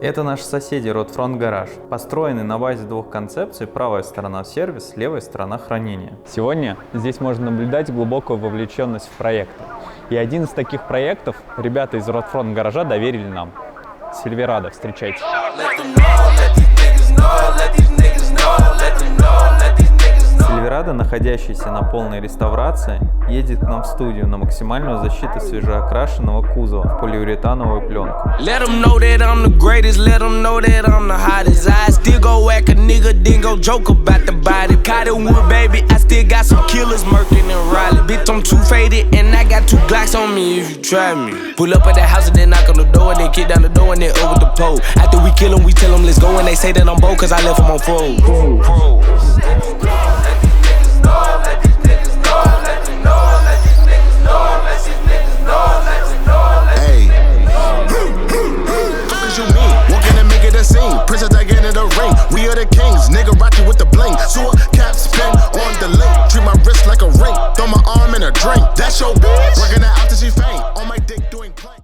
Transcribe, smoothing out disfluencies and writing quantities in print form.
Это наши соседи РотФронт Гараж, построенный на базе двух концепций: правая сторона сервис, левая сторона хранения. Сегодня здесь можно наблюдать глубокую вовлеченность в проекты. И один из таких проектов ребята из РотФронт Гаража доверили нам. Silverado, встречайте. Silverado, находящийся на полной реставрации, едет к нам в студию на максимальную защиту свежеокрашенного кузова в полиуретановую пленку. We are the kings, nigga rockin' with the bling. Sewer cap spin on the link. Treat my wrist like a ring. Throw my arm in a drink. That's your bitch. Working it out till she faint. On my